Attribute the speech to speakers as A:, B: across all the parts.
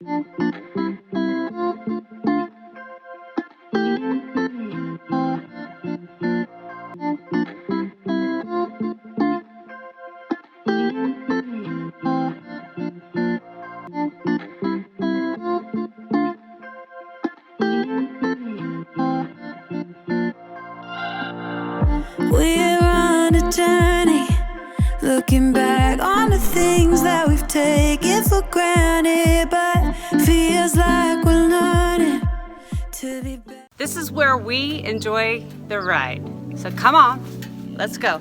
A: We're on a journey, looking back on the things that we've taken for granted, but feels like we're learning to be better.
B: This is where we enjoy the ride. So come on, let's go.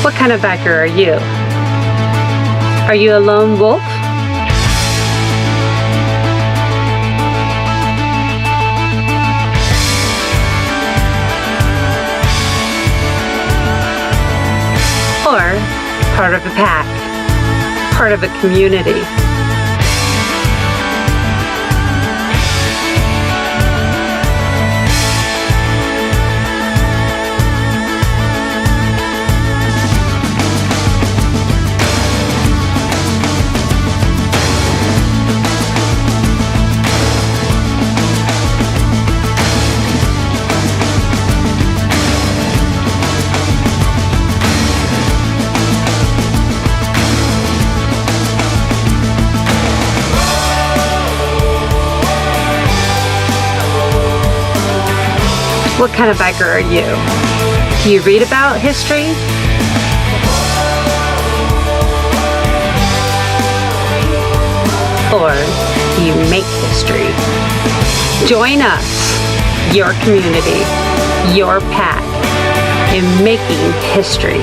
B: What kind of biker are you? Are you a lone wolf? Or part of a pack, part of a community? What kind of biker are you? Do you read about history? Or do you make history? Join us, your community, your pack, in making history.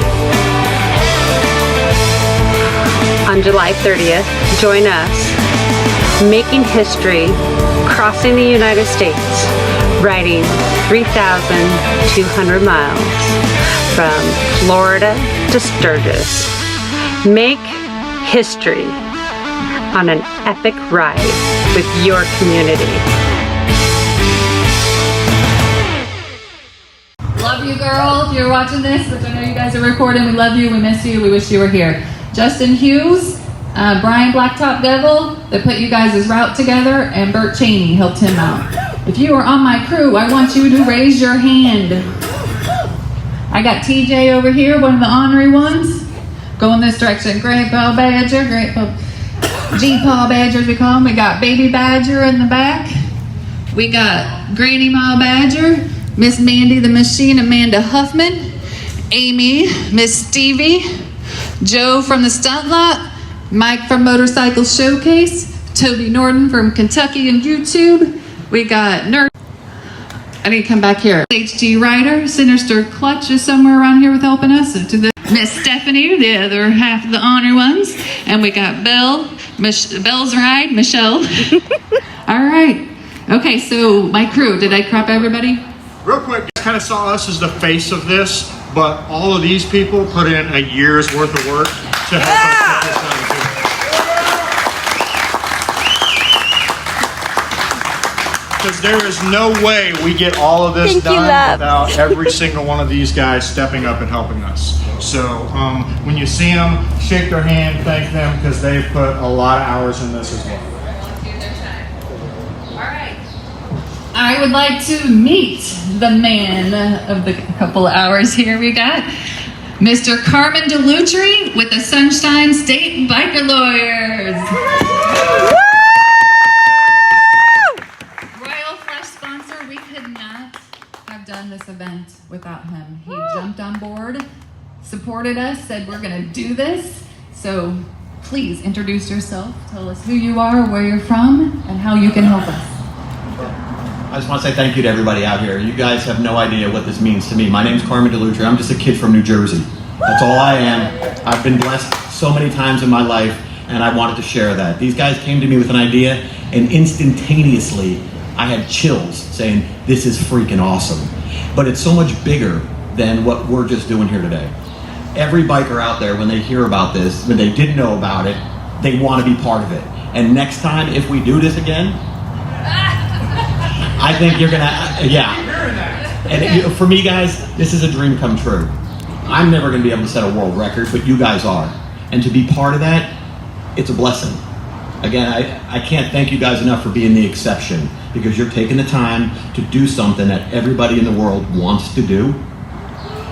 B: On July 30th, join us, making history, crossing the United States, riding 3,200 miles from Florida to Sturgis. Make history on an epic ride with your community.
C: Love you, girl. If you're watching this, which I know you guys are recording, we love you, we miss you, we wish you were here. Justin Hughes, Brian Blacktop Devil, they put you guys' route together, and Bert Cheney helped him out. If you are on my crew, I want you to raise your hand. I got TJ over here, one of the ornery ones. Go in this direction. Great Paw Badger, Great Paw, G-Paw Badger as we call him. We got Baby Badger in the back. We got Granny Ma Badger, Miss Mandy the Machine, Amanda Huffman, Amy, Miss Stevie, Joe from the Stunt Lot, Mike from Motorcycle Showcase, Toby Norton from Kentucky and YouTube. We got Nerd. I need to come back here. HG Ryder, Sinister Clutch is somewhere around here with helping us. To the Miss Stephanie, the other half of the honor ones. And we got Belle, Belle's Ride, Michelle. All right. Okay, so my crew, did I crop everybody?
D: Real quick, you kind of saw us as the face of this, but all of these people put in a year's worth of work to help us put this on. Because there is no way we get all of this done without every single one of these guys stepping up and helping us. So when you see them, shake their hand, thank them, because they've put a lot of hours in this as well.
C: All right. I would like to meet the man of the couple of hours here. We got Mr. Carmen DeLutri with the Sunshine State Biker Lawyers. This event without him. He jumped on board supported us, said we're gonna do this. So please introduce yourself, tell us who you are, where you're from, and how you can help us.
E: I just want to say thank you to everybody out here. You guys have no idea what this means to me. My name's Carmen DeLutri. I'm just a kid from New Jersey. That's all I am. I've been blessed so many times in my life, and I wanted to share that. These guys came to me with an idea, and instantaneously, I had chills saying, this is freaking awesome. But it's so much bigger than what we're just doing here today. Every biker out there, when they hear about this, when they didn't know about it, they want to be part of it. And next time, if we do this again, I think you're gonna, yeah. And for me, guys, this is a dream come true. I'm never gonna be able to set a world record, but you guys are. And to be part of that, it's a blessing. Again, I can't thank you guys enough for being the exception, because you're taking the time to do something that everybody in the world wants to do,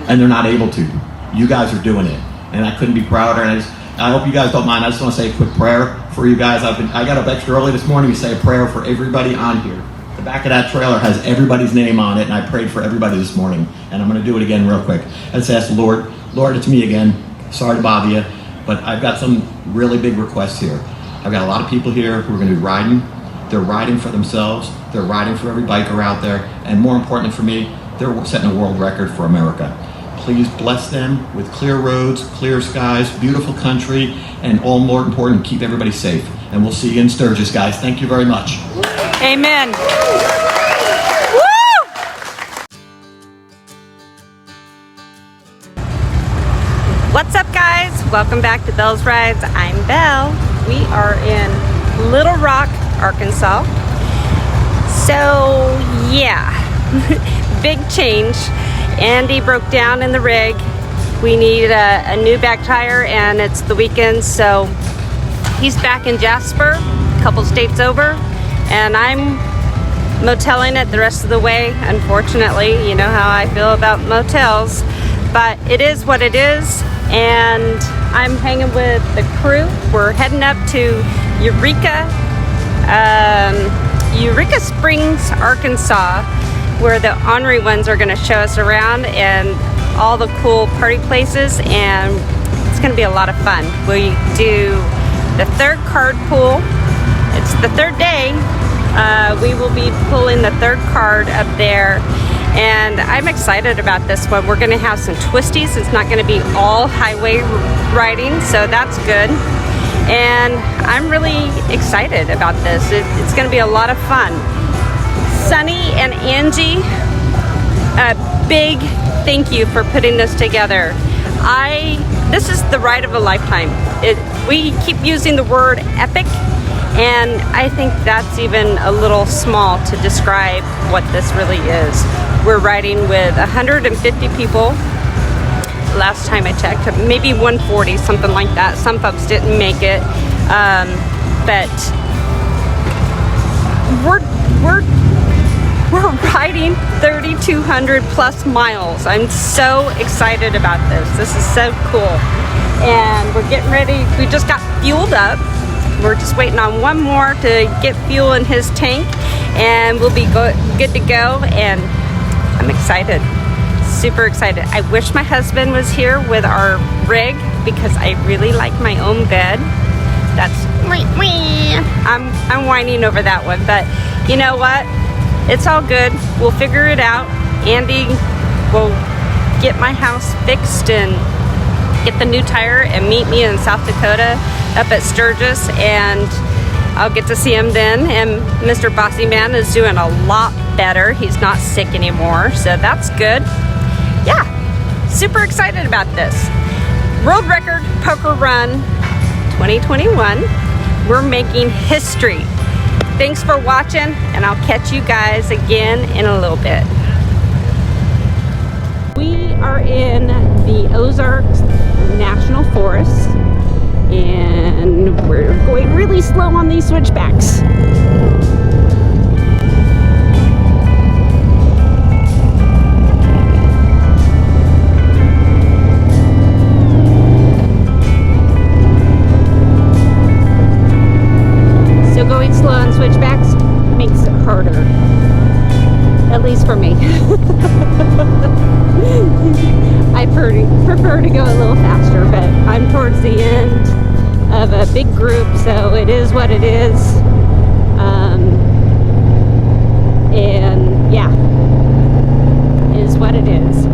E: and they're not able to. You guys are doing it, and I couldn't be prouder. And I hope you guys don't mind. I just want to say a quick prayer for you guys. I got up extra early this morning to say a prayer for everybody on here. The back of that trailer has everybody's name on it, and I prayed for everybody this morning, and I'm going to do it again real quick. Let's ask the Lord, it's me again. Sorry to bother you, but I've got some really big requests here. I've got a lot of people here who are going to be riding. They're riding for themselves. They're riding for every biker out there, and more importantly for me, they're setting a world record for America. Please bless them with clear roads, clear skies, beautiful country, and all more important, keep everybody safe. And we'll see you in Sturgis, guys. Thank you very much.
B: Amen. Woo! What's up, guys? Welcome back to Belle's Rides. I'm Belle. We are in Little Rock, Arkansas. So, yeah, big change. Andy broke down in the rig. We need a new back tire, and it's the weekend, so he's back in Jasper, a couple states over, and I'm moteling it the rest of the way. Unfortunately, you know how I feel about motels, but it is what it is, and I'm hanging with the crew. We're heading up to Eureka Springs, Arkansas, where the ornery ones are going to show us around and all the cool party places, and it's going to be a lot of fun. We do the third card pool. It's the third day. We will be pulling the third card up there, and I'm excited about this one. We're going to have some twisties. It's not going to be all highway riding, so that's good. And I'm really excited about this. It's going to be a lot of fun. Sunny and Angie, a big thank you for putting this together. This is the ride of a lifetime. We keep using the word epic, and I think that's even a little small to describe what this really is. We're riding with 150 people. Last time I checked, maybe 140, something like that. Some folks didn't make it, but we're riding 3,200 plus miles. I'm so excited about this. This is so cool. And we're getting ready. We just got fueled up. We're just waiting on one more to get fuel in his tank, and we'll be good to go. And I'm excited. Super excited. I wish my husband was here with our rig, because I really like my own bed. That's I'm whining over that one, but you know what? It's all good. We'll figure it out. Andy will get my house fixed and get the new tire and meet me in South Dakota up at Sturgis, and I'll get to see him then. And Mr. Bossy Man is doing a lot better. He's not sick anymore, so that's good. Yeah, super excited about this. World record poker run 2021. We're making history. Thanks for watching, and I'll catch you guys again in a little bit. We are in the Ozarks National Forest, and we're going really slow on these switchbacks. So going slow on switchbacks makes it harder, at least for me. I prefer to go a big group, so it is what it is. And yeah, it is what it is.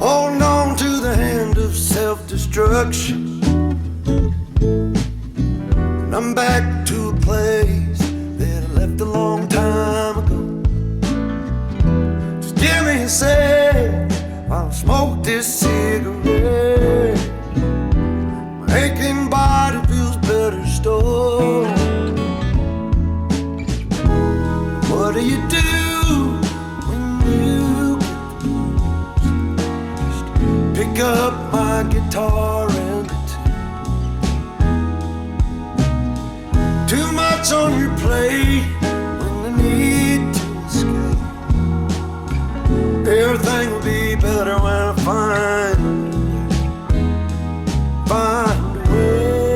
F: Holding on to the hand of self-destruction, and I'm back to a place that I left a long time ago. Just give me a sec while I smoke this cigarette. My aching body feels better still. What do you do when you pick up my guitar and too much on your plate when I need to escape? Everything will be better when I find a way.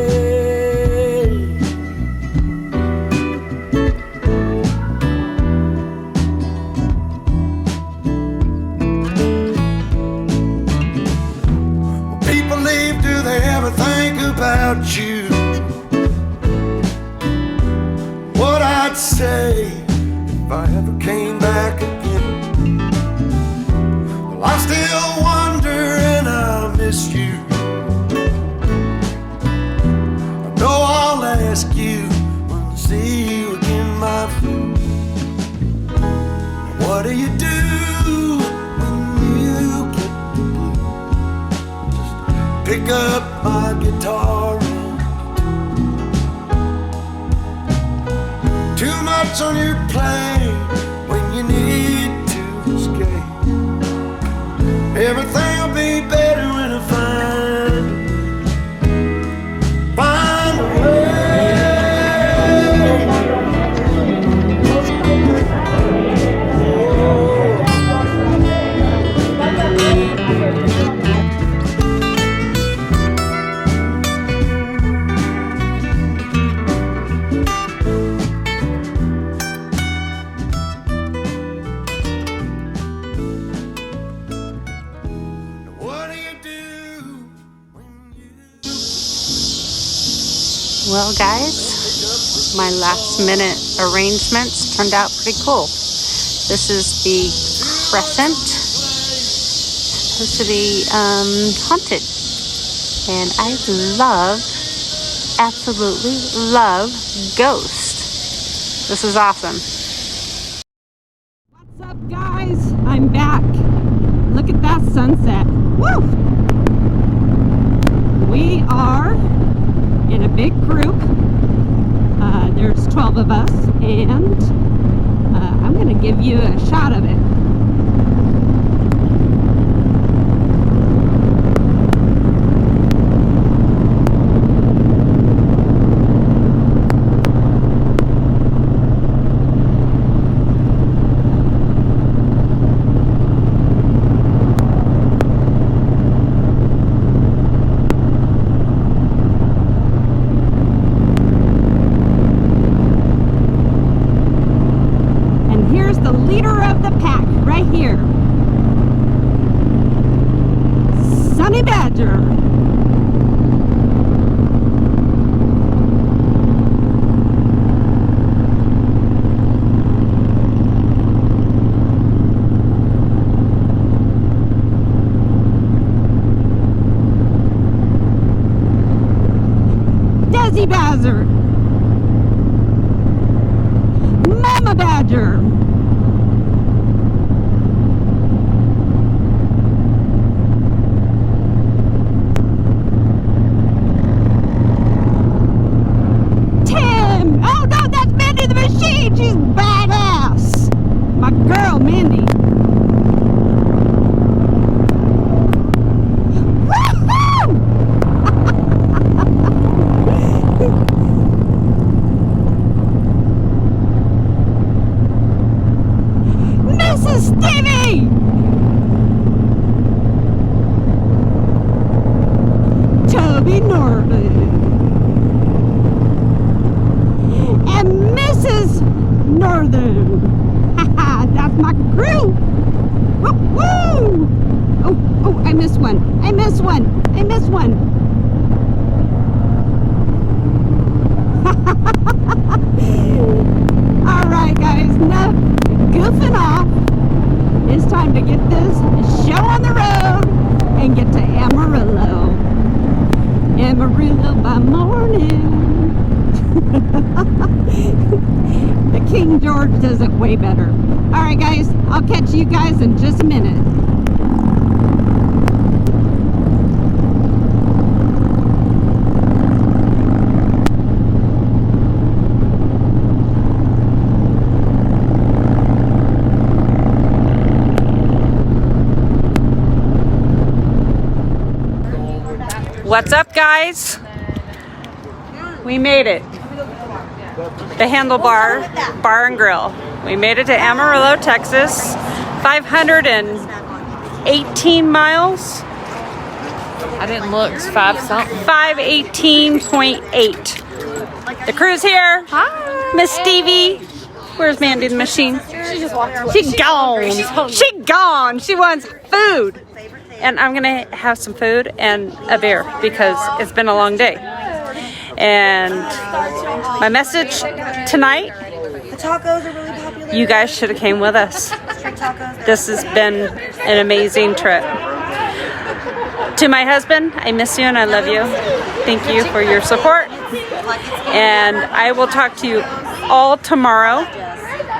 F: When people leave, do they ever think about you? What I'd say if I ever came back again. Well, I still wonder and I miss you. I know I'll ask you when I see you again, my friend. What do you do when you get the blues? Just pick up my guitar and too much on your plate when you need to escape. Everything will be better when I find a way. What do you do when you
B: Well, guys, my last minute arrangements turned out pretty cool. This is the crescent. Supposed to be haunted. And I love, absolutely love Ghost. This is awesome. What's up, guys? I'm back. Look at that sunset. Woo! We are in a big group. There's 12 of us, and I'm going to give you a shot of it. Here's the leader of the pack. Northern. Haha, that's my crew. Woo! Oh, I missed one. I missed one. I missed one. All right, guys, enough goofing off. It's time to get this show on the road and get to Amarillo. Amarillo by morning. The King George does it way better. All right, guys, I'll catch you guys in just a minute. What's up, guys? We made it. The Handlebar Bar and Grill. We made it to Amarillo, Texas. 518 miles.
C: I didn't look. It's 5 something.
B: 518.8. The crew's here.
C: Hi.
B: Miss Stevie. Where's Mandy the machine?
C: She just walked away.
B: She gone. She gone. She wants food. And I'm gonna have some food and a beer because it's been a long day. And my message tonight,
G: The tacos are really popular.
B: you guys should have came with us.
G: Street tacos.
B: This has been an amazing trip. To my husband, I miss you and I love you. Thank you for your support. And I will talk to you all tomorrow.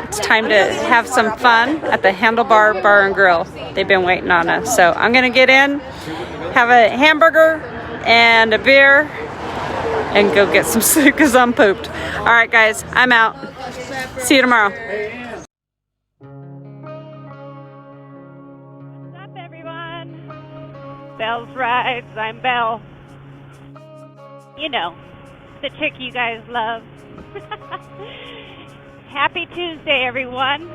B: It's time to have some fun at the Handlebar Bar and Grill. They've been waiting on us. So I'm gonna get in, have a hamburger and a beer, and go get some sleep because I'm pooped. All right, guys, I'm out. See you tomorrow. What's up, everyone? Belle's Rides. I'm Belle. You know, the chick you guys love. Happy Tuesday, everyone.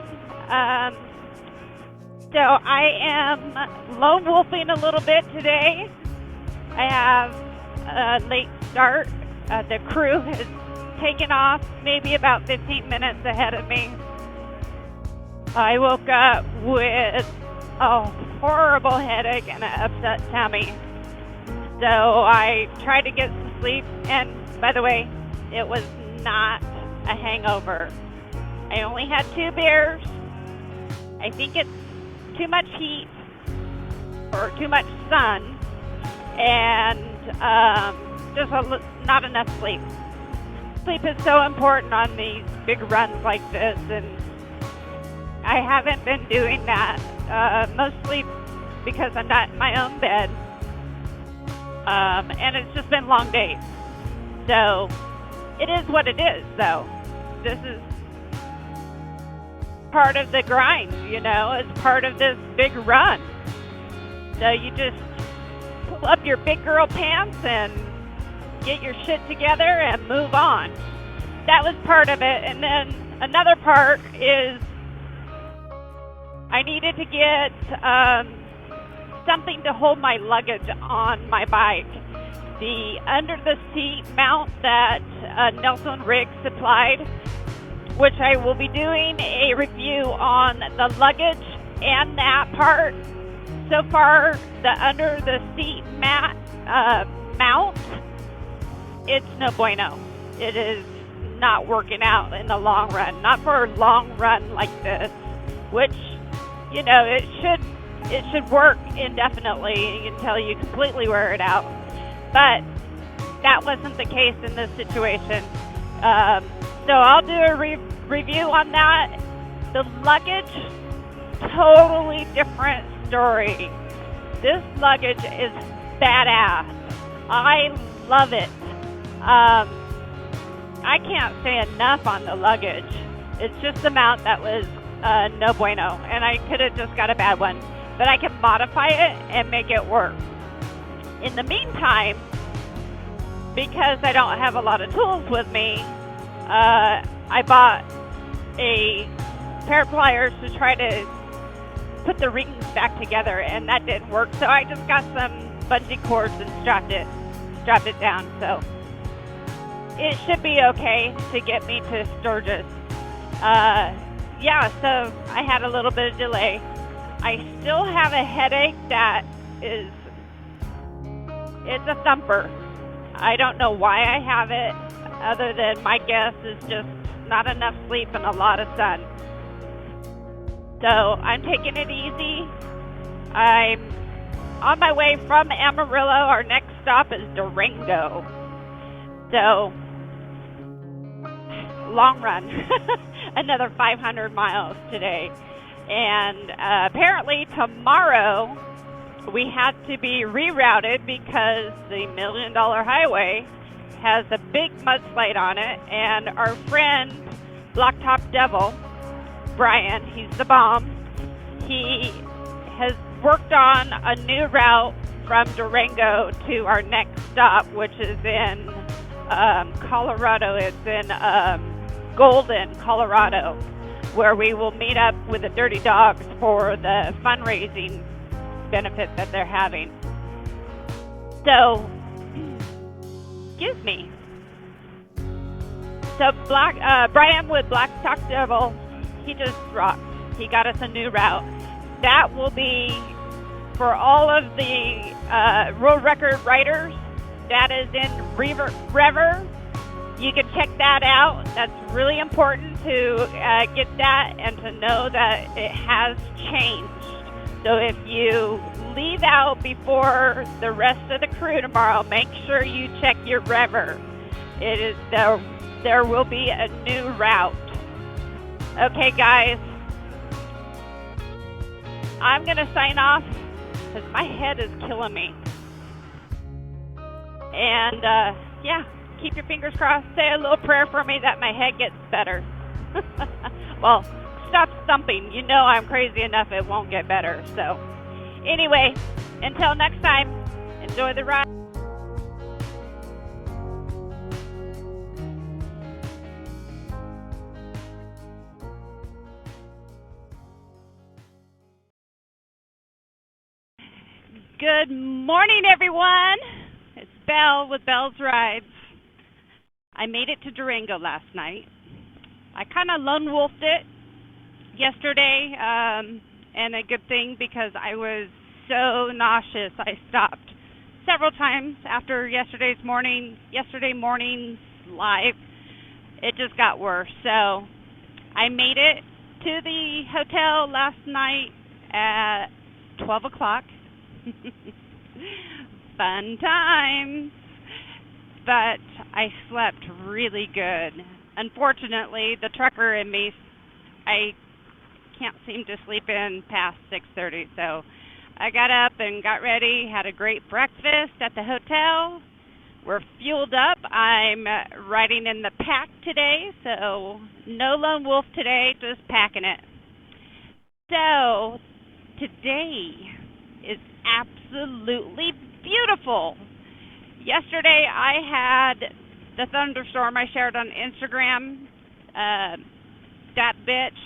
B: So I am lone wolfing a little bit today. I have a late start. The crew has taken off maybe about 15 minutes ahead of me. I woke up with a horrible headache and an upset tummy. So I tried to get some sleep, and by the way, it was not a hangover. I only had 2 beers. I think it's too much heat or too much sun, and just not enough sleep. Sleep is so important on these big runs like this, and I haven't been doing that. Mostly because I'm not in my own bed, and it's just been long days. So it is what it is, though. This is part of the grind, you know. It's part of this big run. So you just pull up your big girl pants and get your shit together and move on. That was part of it. And then another part is I needed to get something to hold my luggage on my bike. The under the seat mount that Nelson Riggs supplied, which I will be doing a review on the luggage and that part. So far, the under the seat mount, it's no bueno. It is not working out in the long run. Not for a long run like this, which, you know, it should work indefinitely until you completely wear it out. But that wasn't the case in this situation. So I'll do a review on that. The luggage, totally different story. This luggage is badass. I love it. I can't say enough on the luggage. It's just the mount that was no bueno, and I could have just got a bad one. But I can modify it and make it work. In the meantime, because I don't have a lot of tools with me, I bought a pair of pliers to try to put the rings back together, and that didn't work. So I just got some bungee cords and strapped it down. So it should be okay to get me to Sturgis.
H: Yeah, so I had a little bit of delay. I still have a headache that it's a thumper. I don't know why I have it, other than my guess is just not enough sleep and a lot of sun. So I'm taking it easy. I'm on my way from Amarillo. Our next stop is Durango. So, long run. Another 500 miles today. And apparently tomorrow we had to be rerouted because the $1 Million Highway has a big mudslide on it. And our friend, Blacktop Devil, Brian, he's the bomb. He has worked on a new route from Durango to our next stop, which is in Colorado. It's in Golden, Colorado, where we will meet up with the Dirty Dogs for the fundraising benefit that they're having. So, excuse me. So Brian with Blacktop Devil, he just rocked. He got us a new route. That will be for all of the road record riders. That is in Rever. You can check that out. That's really important to get that and to know that it has changed. So if you leave out before the rest of the crew tomorrow, make sure you check your Rever. It is there will be a new route. Okay, guys. I'm going to sign off because my head is killing me. And, yeah, keep your fingers crossed. Say a little prayer for me that my head gets better. Well, stop thumping. You know I'm crazy enough it won't get better. So, anyway, until next time, enjoy the ride. Good morning, everyone. It's Belle with Belle's Rides. I made it to Durango last night. I kind of lone wolfed it yesterday, and a good thing because I was so nauseous. I stopped several times after yesterday morning's live. It just got worse. So I made it to the hotel last night at 12 o'clock. Fun times. But I slept really good. Unfortunately, the trucker in me, I can't seem to sleep in past 6:30. So I got up and got ready, had a great breakfast at the hotel. We're fueled up. I'm riding in the pack today, so no lone wolf today, just packing it. So today is absolutely beautiful. Yesterday I had the thunderstorm I shared on Instagram. That bitch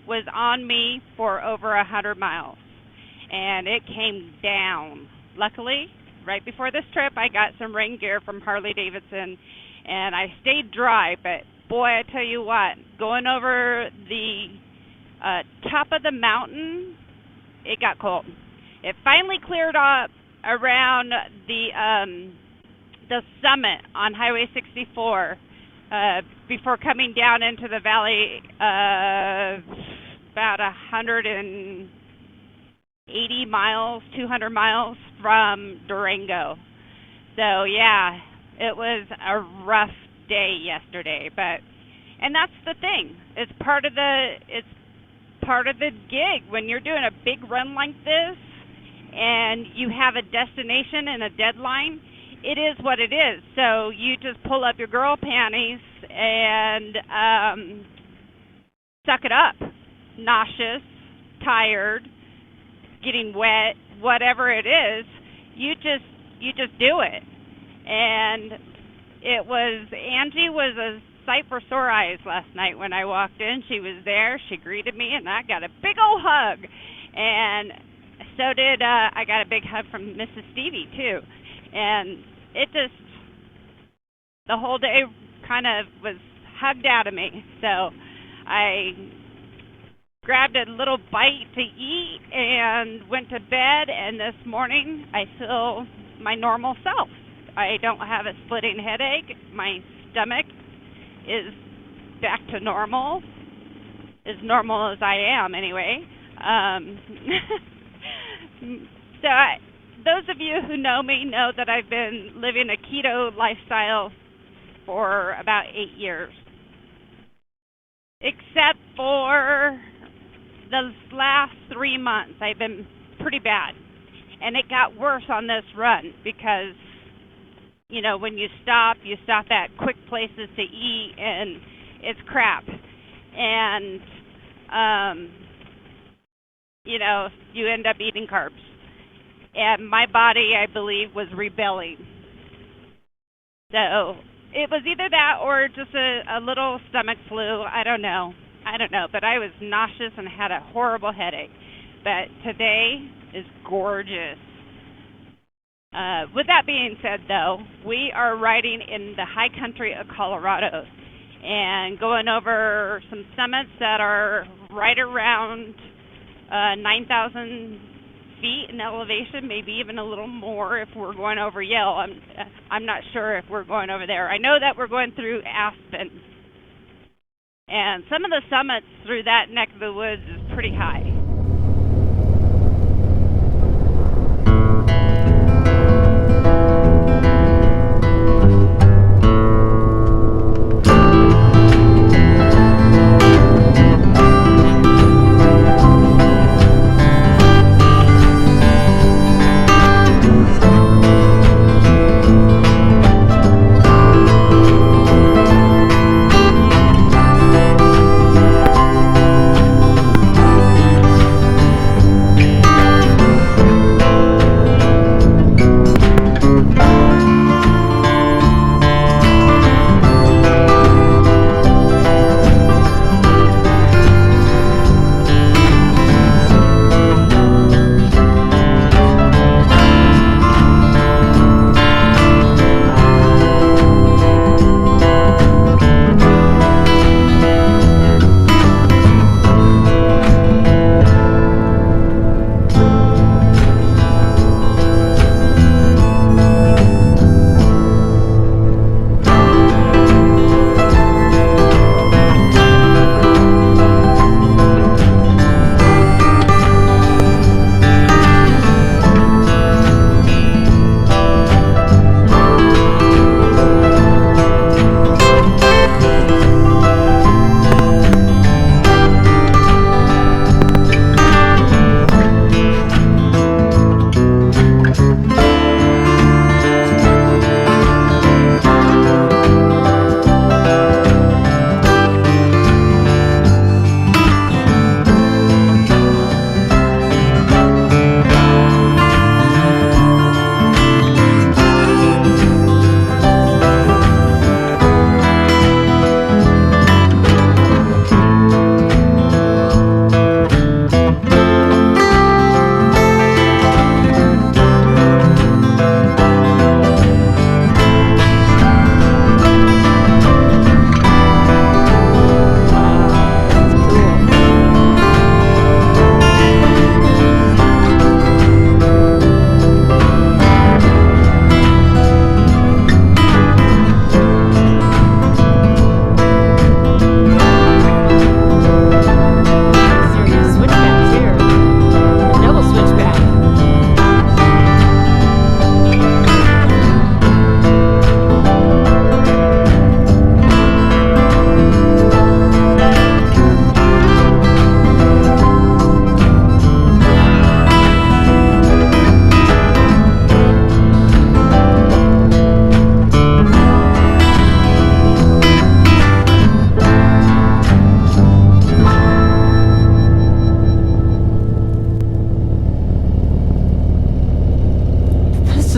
H: was on me for over 100 miles, and it came down. Luckily, right before this trip, I got some rain gear from Harley Davidson, and I stayed dry, but boy, I tell you what, going over the top of the mountain, it got cold. It finally cleared up around the summit on Highway 64 before coming down into the valley about 180 miles, 200 miles from Durango. So yeah, it was a rough day yesterday, and that's the thing. It's part of the gig when you're doing a big run like this and you have a destination and a deadline. It is what it is. So you just pull up your girl panties and suck it up. Nauseous, tired, getting wet, whatever it is, you just do it. And Angie was a sight for sore eyes last night when I walked in. She was there, she greeted me, and I got a big old hug. And so did, I got a big hug from Mrs. Stevie too. And the whole day kind of was hugged out of me. So I grabbed a little bite to eat and went to bed, and this morning I feel my normal self. I don't have a splitting headache. My stomach is back to normal, as normal as I am anyway. Those of you who know me know that I've been living a keto lifestyle for about 8 years. Except for the last 3 months, I've been pretty bad. And it got worse on this run because, you know, when you stop at quick places to eat, and it's crap. And, you know, you end up eating carbs. And my body, I believe, was rebelling. So it was either that or just a little stomach flu. I don't know. But I was nauseous and had a horrible headache. But today is gorgeous. With that being said, though, we are riding in the high country of Colorado and going over some summits that are right around 9,000 feet in elevation, maybe even a little more if we're going over Yale. I'm not sure if we're going over there. I know that we're going through Aspen, and some of the summits through that neck of the woods is pretty high.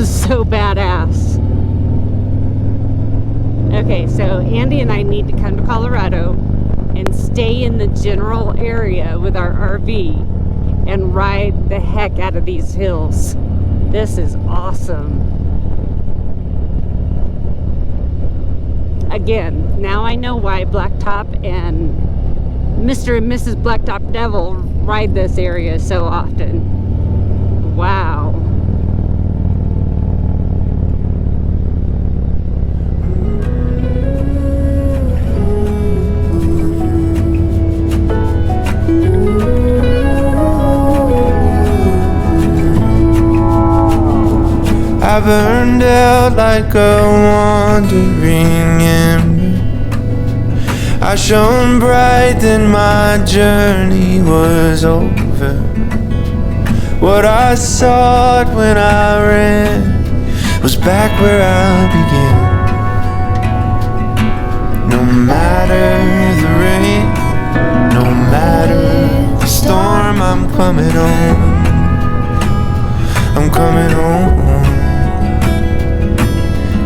H: So badass. Okay, so Andy and I need to come to Colorado and stay in the general area with our RV and ride the heck out of these hills. This is awesome. Again, now I know why blacktop and
B: Mr. and Mrs. Blacktop Devil ride this area so often. Wow.
I: I burned out like a wandering ember. I shone bright, then my journey was over. What I sought when I ran was back where I began. No matter the rain, no matter the storm, I'm coming home. I'm coming home.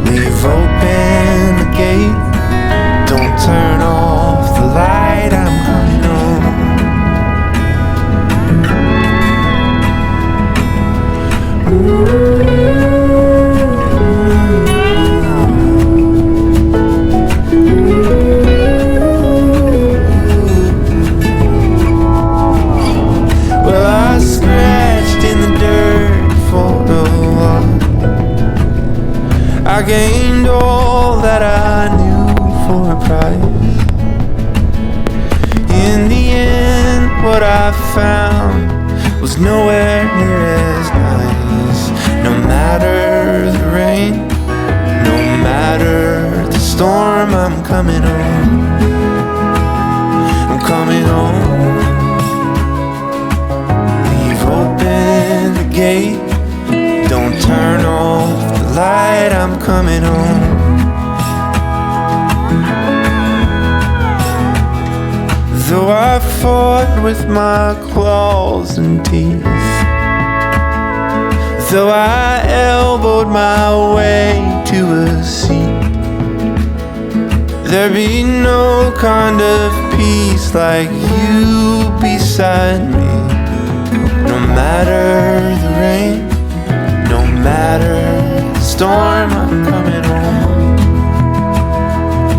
I: Leave open the gate, don't turn off the light, I'm coming home. Well, I scratched in the dirt for a while. I gained all that I knew for a price. In the end, what I found was nowhere near as nice. No matter the rain, no matter the storm, I'm coming home. I'm coming home. Leave open the gate, don't turn off the light, I'm coming home. Though I fought with my claws and teeth, though I elbowed my way to a seat, there be no kind of peace like you beside me. No matter the rain, no matter the storm, I'm coming home.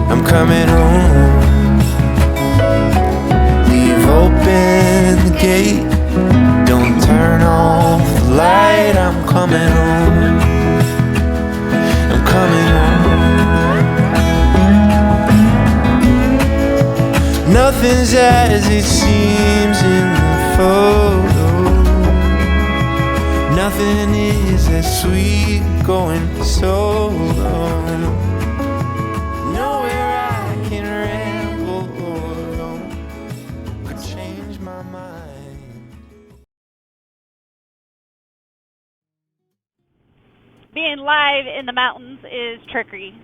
I: I'm coming home. Leave open the gate, don't turn off the light, I'm coming home. I'm coming home. Nothing's as it seems in the photo. Nothing is as sweet going solo. Nowhere I can ramble alone could change my mind.
H: Being live in the mountains is trickery.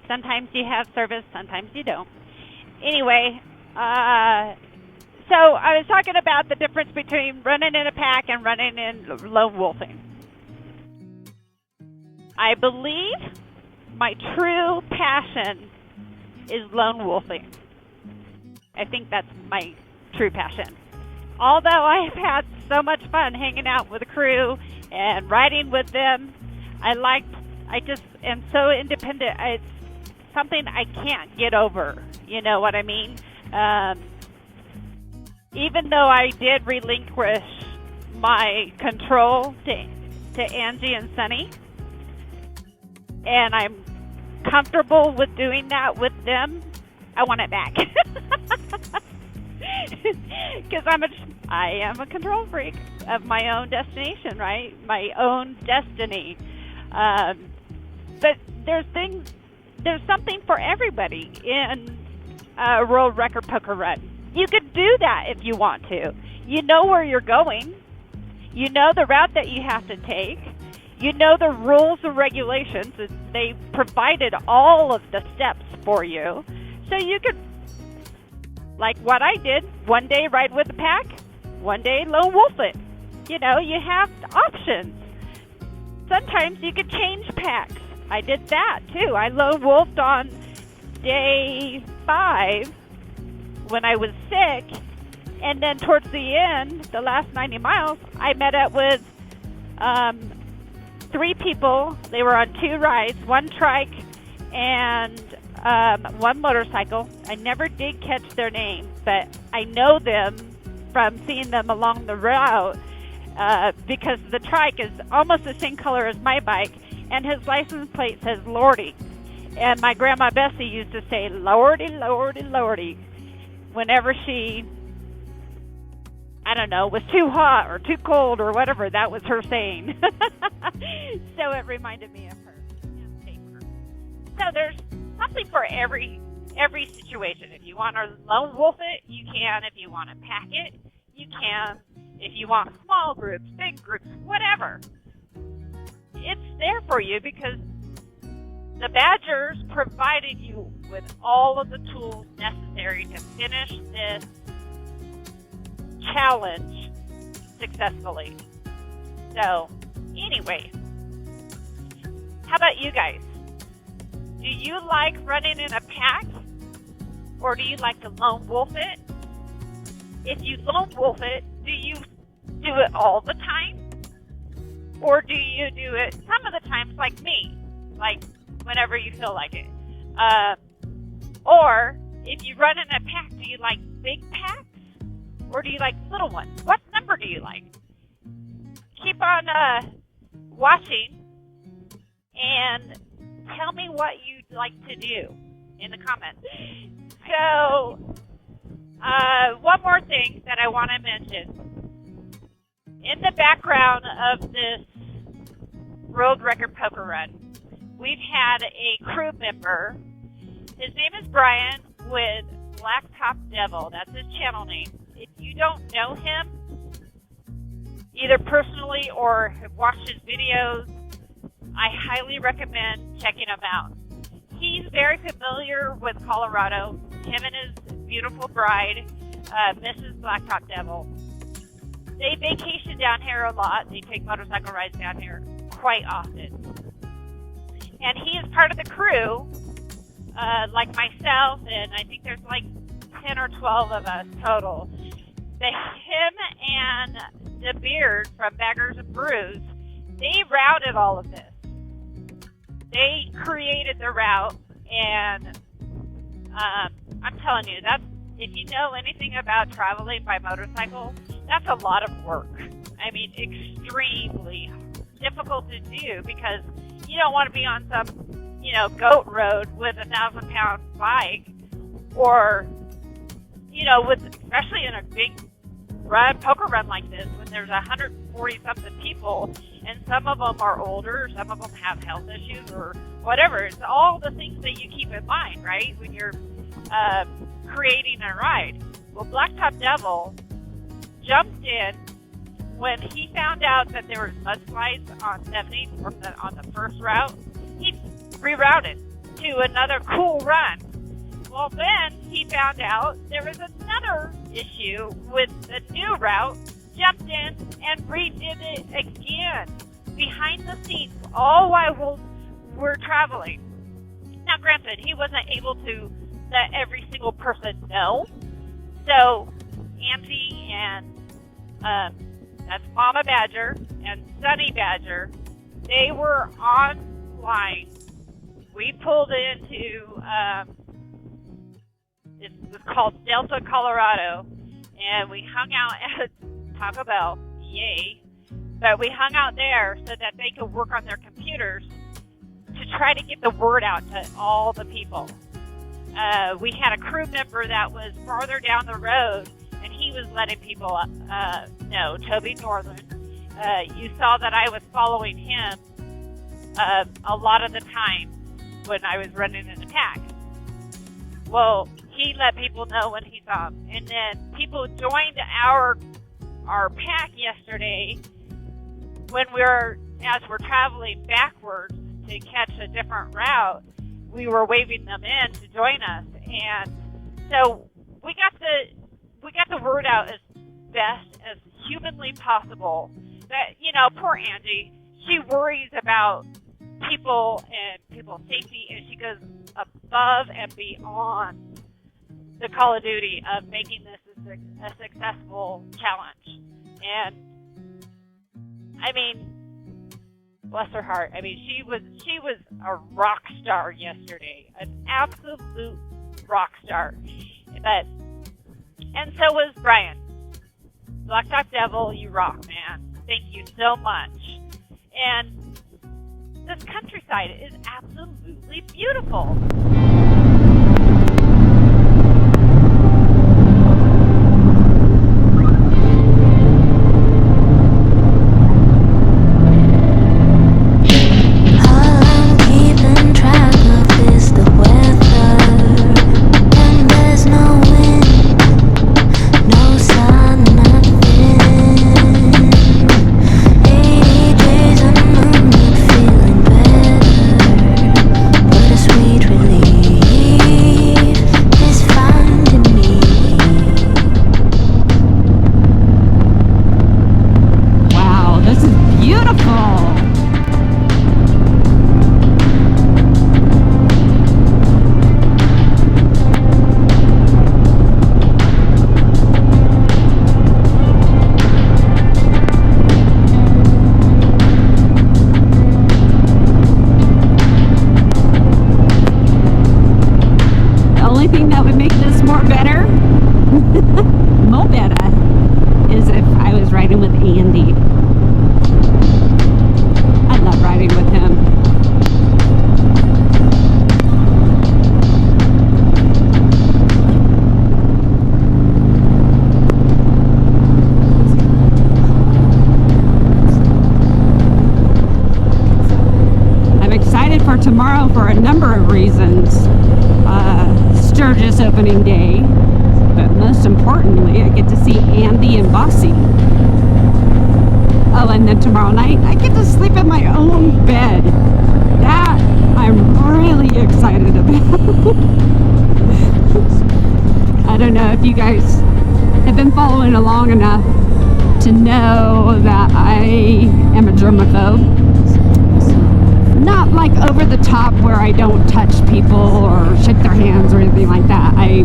H: Sometimes you have service, sometimes you don't. Anyway, so I was talking about the difference between running in a pack and running in lone wolfing. I believe my true passion is lone wolfing. I think that's my true passion. Although I've had so much fun hanging out with the crew and riding with them, I just am so independent. It's something I can't get over. You know what I mean? Even though I did relinquish my control to Angie and Sunny, and I'm comfortable with doing that with them, I want it back. Because I am a control freak of my own destination, right? My own destiny. But there's something for everybody in a world record poker run. You could do that if you want to. You know where you're going. You know the route that you have to take. You know the rules and regulations. They provided all of the steps for you. So you could, like what I did, one day ride with the pack, one day lone wolf it. You know, you have options. Sometimes you could change packs. I did that too. I lone wolfed on day 5 when I was sick, and then towards the end, the last 90 miles, I met up with 3 people. They were on 2 rides, 1 trike and one motorcycle. I never did catch their name, but I know them from seeing them along the route because the trike is almost the same color as my bike, and his license plate says Lordy. And my grandma Bessie used to say, Lordy, Lordy, Lordy, whenever she, I don't know, was too hot or too cold or whatever, that was her saying. So it reminded me of her. So there's something for every situation. If you want to lone wolf it, you can. If you want to pack it, you can. If you want small groups, big groups, whatever. It's there for you because the Badgers provided you with all of the tools necessary to finish this challenge successfully. So, anyway, how about you guys? Do you like running in a pack, or do you like to lone wolf it? If you lone wolf it, do you do it all the time? Or do you do it some of the times like me, like whenever you feel like it? Or if you run in a pack, do you like big packs, or do you like little ones? What number do you like? Keep on watching and tell me what you'd like to do in the comments. So, one more thing that I want to mention. In the background of this World Record Poker Run, we've had a crew member. His name is Brian with Blacktop Devil. That's his channel name. If you don't know him, either personally or have watched his videos, I highly recommend checking him out. He's very familiar with Colorado. Him and his beautiful bride, Mrs. Blacktop Devil. They vacation down here a lot. They take motorcycle rides down here quite often. And he is part of the crew, like myself, and I think there's like 10 or 12 of us total. Him and the Beard from Baggers and Brews, they routed all of this. They created the route, and I'm telling you, that's, if you know anything about traveling by motorcycle, that's a lot of work. I mean, extremely difficult to do because you don't want to be on some, goat road with a 1,000-pound bike, or, especially in a big poker run like this when there's 140-something people, and some of them are older, some of them have health issues or whatever. It's all the things that you keep in mind, right, when you're creating a ride. Well, Blacktop Devil jumped in when he found out that there were mudslides on 70 on the first route. He rerouted to another cool run. Well, then he found out there was another issue with the new route, jumped in and redid it again behind the scenes, all while we're traveling. Now, granted, he wasn't able to let every single person know. So, Auntie and that's Mama Badger and Sunny Badger, they were online. We pulled into it was called Delta, Colorado, and we hung out at Taco Bell. Yay! But we hung out there so that they could work on their computers to try to get the word out to all the people. We had a crew member that was farther down the road, and he was letting people know, Toby Northern. You saw that I was following him a lot of the time when I was running in the pack. Well, he let people know when he saw them. And then people joined our pack yesterday when as we're traveling backwards to catch a different route. We were waving them in to join us, and so we got the word out as best as humanly possible. That poor Angie, she worries about people and people's safety, and she goes above and beyond the Call of Duty of making this a successful challenge. And I mean, bless her heart. I mean, she was a rock star yesterday, an absolute rock star. And so was Brian. Blacktop Devil, you rock, man. Thank you so much. And this countryside is absolutely beautiful.
B: Tomorrow for a number of reasons. Sturgis opening day, but most importantly, I get to see Andy and Bossy. Oh, and then tomorrow night, I get to sleep in my own bed. That I'm really excited about. I don't know if you guys have been following along enough to know that I am a germaphobe. Not like over the top where I don't touch people or shake their hands or anything like that. I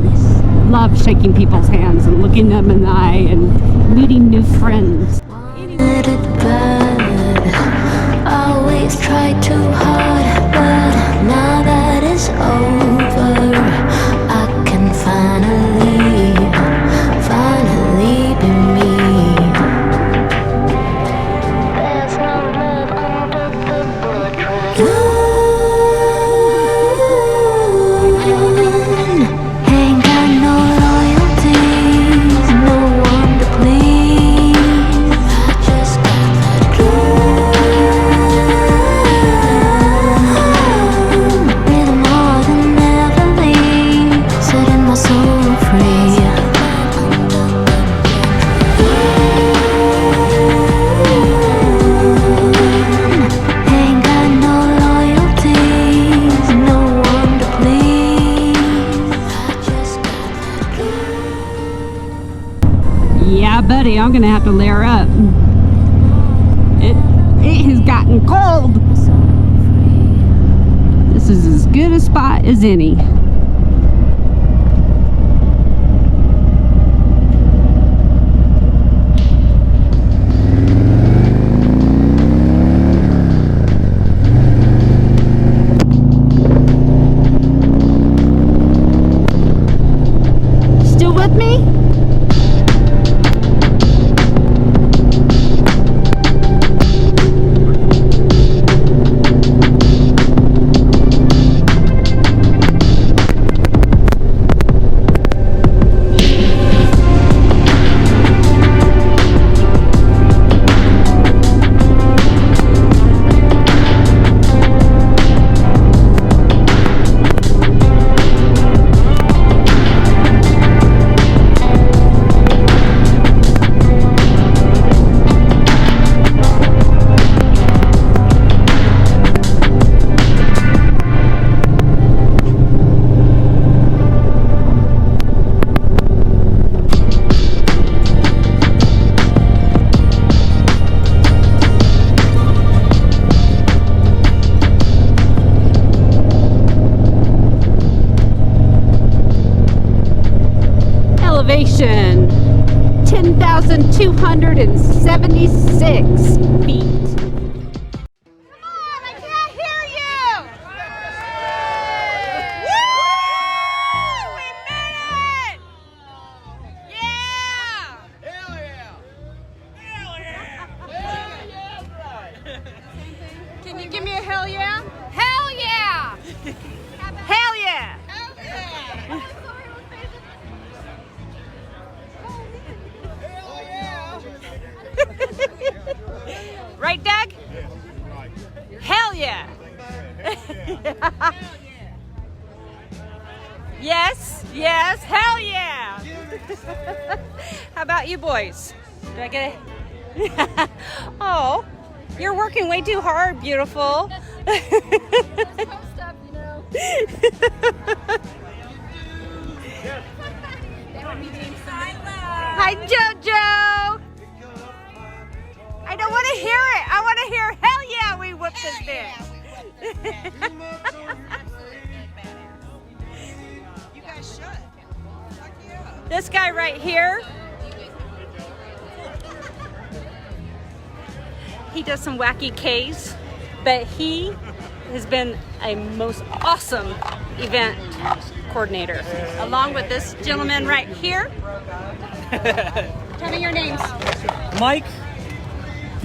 B: love shaking people's hands and looking them in the eye and meeting new friends.
A: Always try too hard, but now that it's over, I can finally be me. There's no love under the blood. Ain't got no loyalties, no one to please. I just got that with more than ever leave, setting my soul free. Ain't got no loyalties, no one to please. I just got that.
B: Yeah, buddy, I'm gonna have to layer up. It has gotten cold. This is as good a spot as any. Still with me? Elevation 10,276 feet. Right, Doug? Hell yeah. Yes, yes, hell yeah. How about you boys? Do I get it? Oh, you're working way too hard, beautiful. Hi, JoJo. I don't want to hear it. I want to hear, hell yeah, we whooped this bitch.
G: You guys should. Fuck yeah.
B: This guy right here, he does some wacky Ks, but he has been a most awesome event coordinator, along with this gentleman right here. Tell me your names.
J: Mike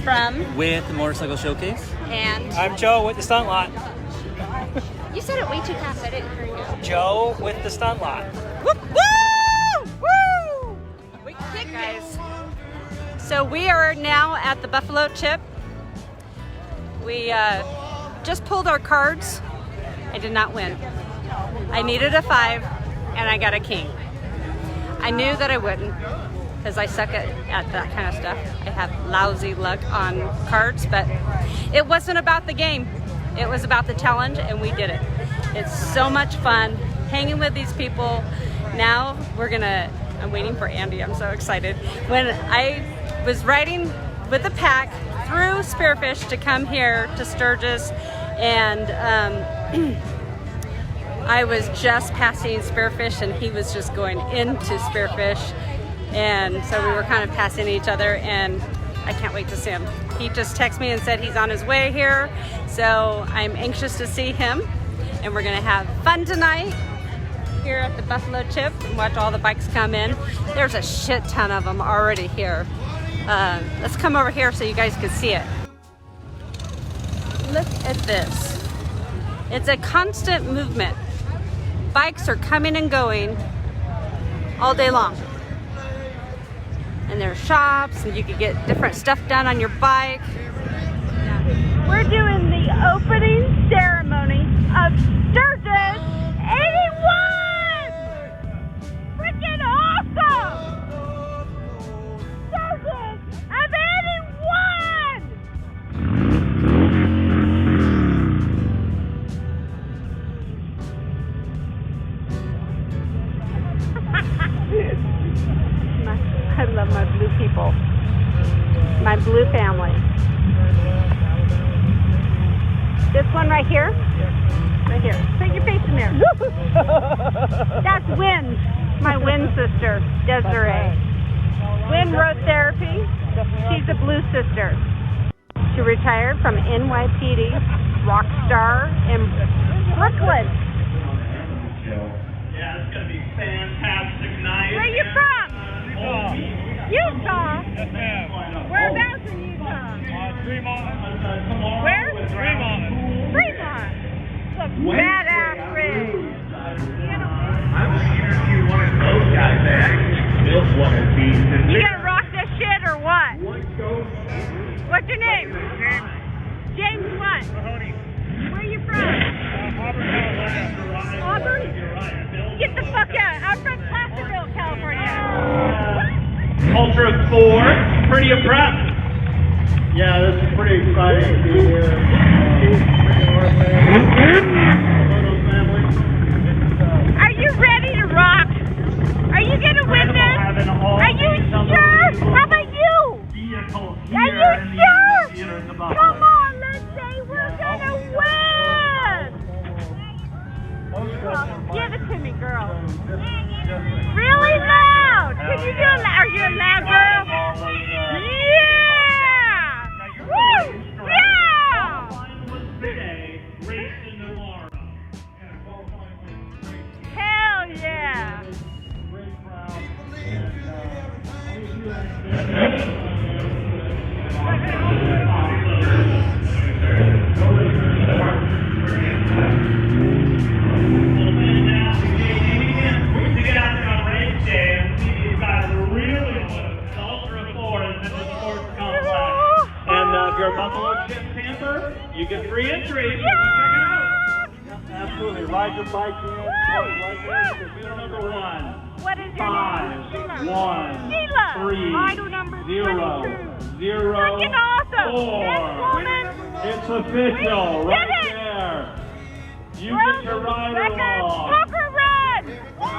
B: From
J: with the Motorcycle Showcase.
B: and
J: I'm Joe with the Stunt Lot.
B: you said it way too fast. I didn't hear you.
J: Joe with the Stunt Lot.
B: Whoop, woo! Woo! We kick, guys. So we are now at the Buffalo Chip. We just pulled our cards. I did not win. I needed a 5 and I got a king. I knew that I wouldn't because I suck at that kind of stuff. I have lousy luck on cards, but it wasn't about the game. It was about the challenge, and we did it. It's so much fun hanging with these people. Now I'm waiting for Andy. I'm so excited. When I was riding with the pack through Spearfish to come here to Sturgis, and I was just passing Spearfish and he was just going into Spearfish, and so we were kind of passing each other, and I can't wait to see him. He just texted me and said he's on his way here, so I'm anxious to see him, and we're gonna have fun tonight here at the Buffalo Chip and watch all the bikes come in. There's a shit ton of them already here. Let's come over here so you guys can see it. Look at this. It's a constant movement. Bikes are coming and going all day long. And there's shops, and you can get different stuff done on your bike. Yeah. We're doing the opening ceremony of Sturgis 81! Freaking awesome! Sturgis of 81! I love my blue people, my blue family. This one right here, put your face in there. That's Wynn, my Wynn sister, Desiree. Wynn Road Therapy, she's a blue sister. She retired from NYPD, rock star in Brooklyn.
K: Yeah, it's going to be a fantastic night.
B: Where you from? Utah?
K: Yes, ma'am.
B: Whereabouts in Utah?
K: Fremont.
B: Where?
K: Fremont.
B: Fremont. Look, badass rig.
K: I'm here if you want those guys back. This one is being.
B: You gonna rock this shit or what? What's your name?
K: James.
B: James what?
K: Mahoney.
B: Where are you from?
K: Auburn, California.
B: Auburn? Get the fuck out. I'm from Placerville, California.
K: Ultra 4, pretty impressed. Yeah, this is pretty exciting to be here.
B: Are you ready to rock? Are you gonna win this? Are you sure? How about you? Are you sure? Come on, let's say we're gonna win! Give it to me, girl. Really loud! Can you do it loud? Are you a loud girl? Yeah! Woo! Yeah! Hell yeah!
K: If you're a You get free entry. Check it out. Absolutely. Ride your bike in. Right there. Wheel number 1.
H: What is your
K: 5,
H: name?
K: 1,
H: Sheila.
K: 3,
H: Idol number
K: 0,
H: 22.
K: 0,
H: Freaking awesome.
K: 4.
H: This woman.
K: It's official.
H: We
K: Right
H: did it.
K: there. You
H: World
K: get to ride
H: record
K: along.
H: poker run. Woo!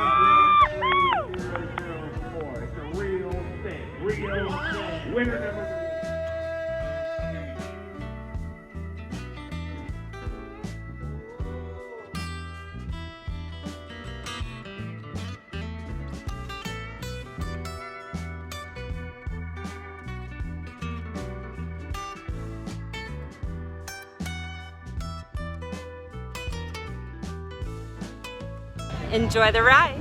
K: 004. It's a real thing. Real thing. Winner number 3.
B: Enjoy the ride.